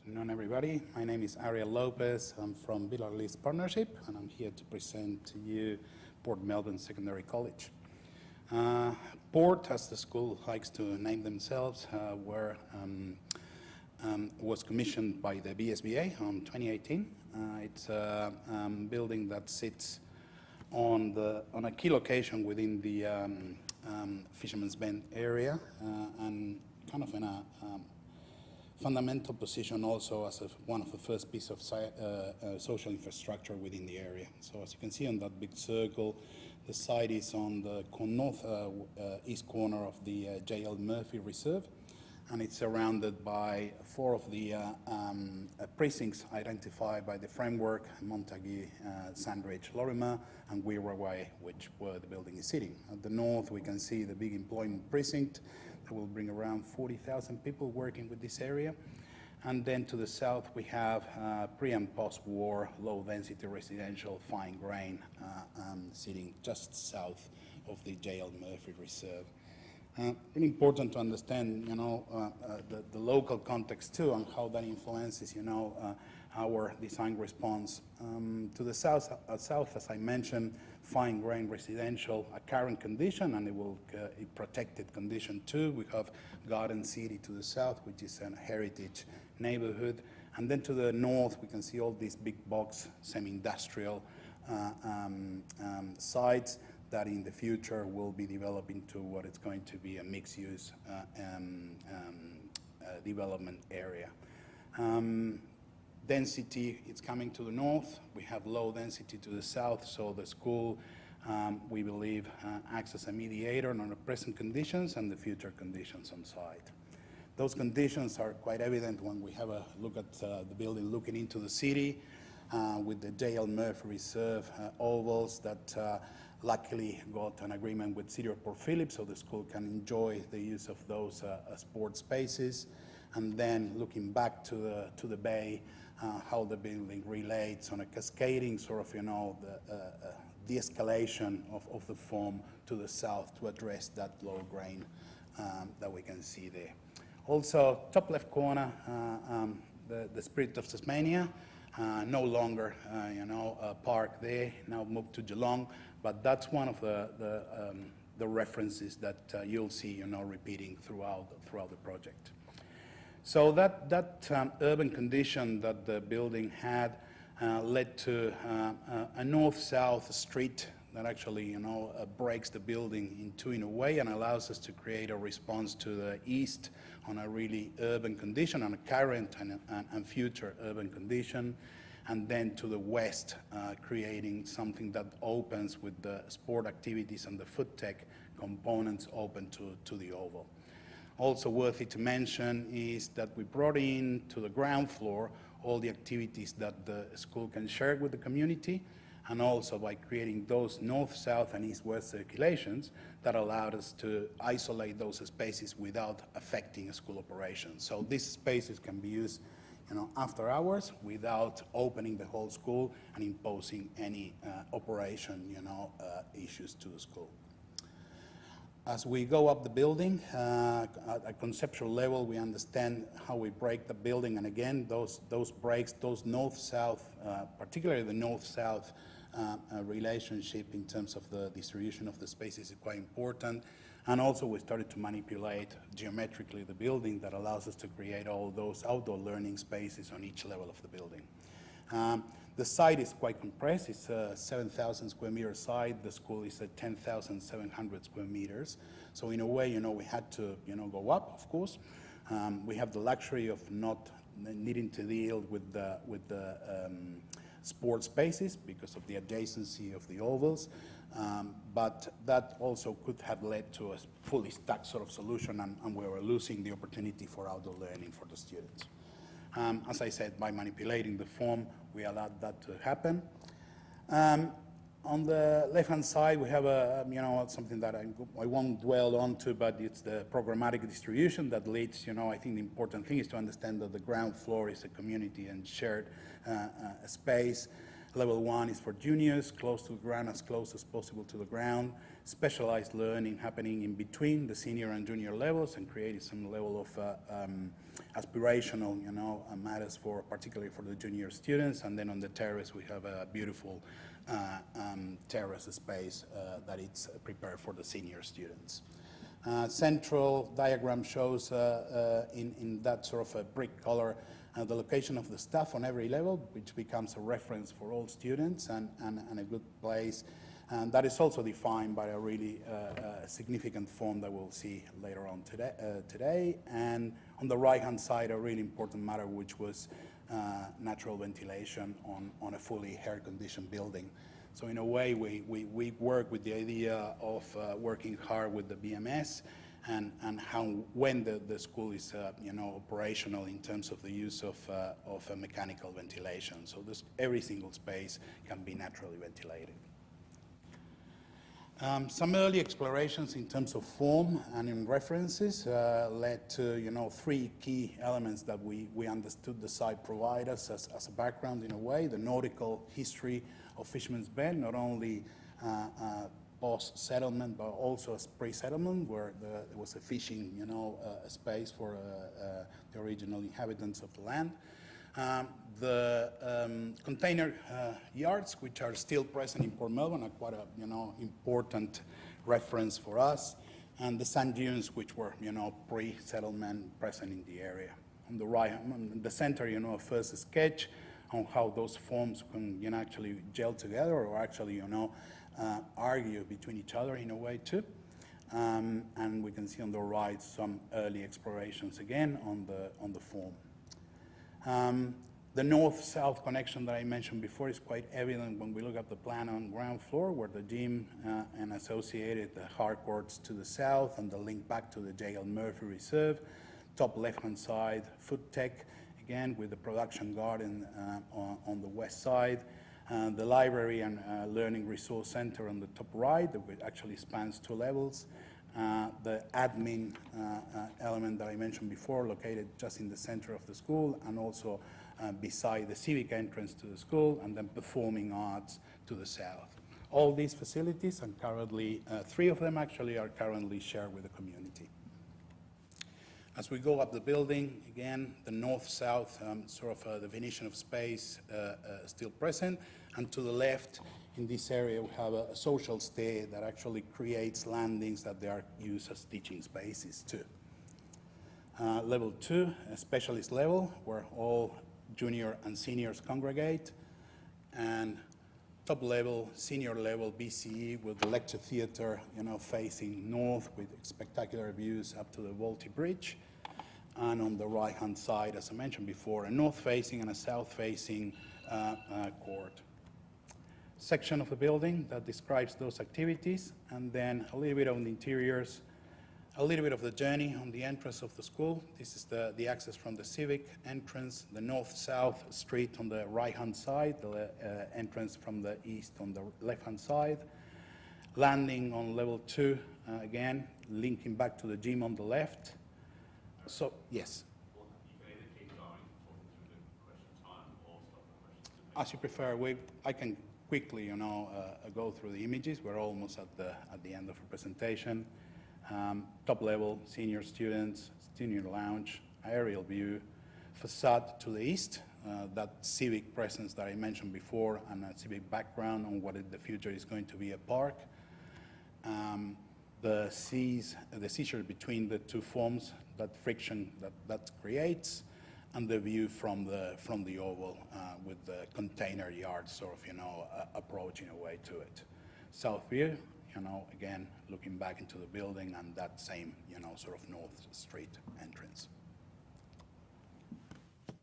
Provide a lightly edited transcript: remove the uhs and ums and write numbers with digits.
Afternoon, everybody. My name is Ariel Lopez. I'm from Billard Leece Partnership, and I'm here to present to you Port Melbourne Secondary College. Port, as the school likes to name themselves, was commissioned by the BSBA in 2018. It's a building that sits on a key location within the Fishermans Bend area, and kind of in a fundamental position also as one of the first piece of social infrastructure within the area. So as you can see on that big circle, the site is on the north east corner of the J.L. Murphy Reserve, and it's surrounded by 4 of the precincts identified by the framework: Montague, Sandridge, Lorimer, and Wirraway, where the building is sitting. At the north, we can see the big employment precinct that will bring around 40,000 people working with this area. And then to the south, we have pre- and post-war low-density residential fine grain sitting just south of the J.L. Murphy Reserve. Really important to understand, the local context too, and how that influences, our design response. To the south, as I mentioned, fine grain residential, a current condition, and it will a protected condition too. We have Garden City to the south, which is a heritage neighbourhood, and then to the north, we can see all these big box semi-industrial sites that in the future will be developed into what is going to be a mixed-use development area. Density, it's coming to the north. We have low density to the south, so the school, we believe, acts as a mediator on the present conditions and the future conditions on site. Those conditions are quite evident when we have a look at the building looking into the city, with the J.L. Murphy Reserve ovals that luckily got an agreement with City of Port Phillip, so the school can enjoy the use of those sports spaces. And then looking back to the bay, how the building relates on a cascading sort of, the escalation of the form to the south to address that low grain that we can see there. Also, top left corner, the Spirit of Tasmania, no longer, a park there, now moved to Geelong, but that's one of the references that you'll see, repeating throughout the project. So that urban condition that the building had led to a north-south street that actually, breaks the building in two in a way and allows us to create a response to the east on a really urban condition, on a current and future urban condition, and then to the west, creating something that opens with the sport activities and the food tech components open to the oval. Also worthy to mention is that we brought in to the ground floor all the activities that the school can share with the community, and also by creating those north, south, and east-west circulations that allowed us to isolate those spaces without affecting school operations. So these spaces can be used, after hours without opening the whole school and imposing any operation, issues to the school. As we go up the building, at a conceptual level, we understand how we break the building, and again, those breaks, those north-south, particularly the north-south relationship in terms of the distribution of the spaces is quite important. And also we started to manipulate geometrically the building that allows us to create all those outdoor learning spaces on each level of the building. The site is quite compressed. It's a 7,000 square meter site. The school is at 10,700 square meters. So in a way, we had to, go up, of course. We have the luxury of not needing to deal with the sports spaces because of the adjacency of the ovals. But that also could have led to a fully stacked sort of solution, and we were losing the opportunity for outdoor learning for the students. As I said, by manipulating the form, we allowed that to happen. On the left-hand side, we have something that I won't dwell on to, but it's the programmatic distribution that leads, I think the important thing is to understand that the ground floor is a community and shared space. Level 1 is for juniors, close to the ground, as close as possible to the ground. specialized learning happening in between the senior and junior levels and creating some level of aspirational, matters for particularly for the junior students. And then on the terrace we have a beautiful terrace space that it's prepared for the senior students. Central diagram shows in that sort of a brick color the location of the staff on every level, which becomes a reference for all students and a good place. And that is also defined by a really significant form that we'll see later on today. And on the right-hand side, a really important matter, which was natural ventilation on a fully air-conditioned building. So in a way, we work with the idea of working hard with the BMS and how when the school is operational in terms of the use of a mechanical ventilation. So every single space can be naturally ventilated. Some early explorations in terms of form and in references led to three key elements that we understood the site provide us as a background in a way: the nautical history of Fishermans Bend, not only post-settlement but also as pre-settlement, where there was a fishing space for the original inhabitants of the land. The container yards, which are still present in Port Melbourne, are quite a important reference for us, and the sand dunes, which were pre-settlement present in the area. On the right, in the center, a first sketch on how those forms can actually gel together or actually argue between each other in a way too. And we can see on the right some early explorations again on the form. The north-south connection that I mentioned before is quite evident when we look at the plan on ground floor, where the gym and associated the hard courts to the south and the link back to the J.L. Murphy Reserve. Top left-hand side, food tech, again with the production garden on the west side. The library and learning resource center on the top right, that actually spans 2 levels. The admin element that I mentioned before, located just in the center of the school, and also beside the civic entrance to the school, and then performing arts to the south. All these facilities, and currently 3 of them actually are currently shared with the community. As we go up the building, again, the north-south sort of definition of space still present, and to the left, in this area, we have a social stair that actually creates landings that they are used as teaching spaces too. Level 2, a specialist level, where all junior and seniors congregate, and top level, senior level BCE with the lecture theatre, facing north with spectacular views up to the Volty Bridge. And on the right-hand side, as I mentioned before, a north-facing and a south-facing court. Section of the building that describes those activities, and then a little bit on the interiors, a little bit of the journey on the entrance of the school. This is the access from the civic entrance, the north-south street on the right-hand side, the entrance from the east on the left-hand side. Landing on level 2, again, linking back to the gym on the left. So, yes? Well, you can either keep going, talking through the question time, or stop the questions. As you prefer. I can quickly, go through the images. We're almost at the end of the presentation. Top level, senior students, senior lounge, aerial view, facade to the east, that civic presence that I mentioned before, and a civic background on what in the future is going to be a park. The seizure between the 2 forms, that friction that creates, and the view from the oval with the container yard sort of, approach in a way to it. South view, again, looking back into the building and that same, sort of North Street entrance.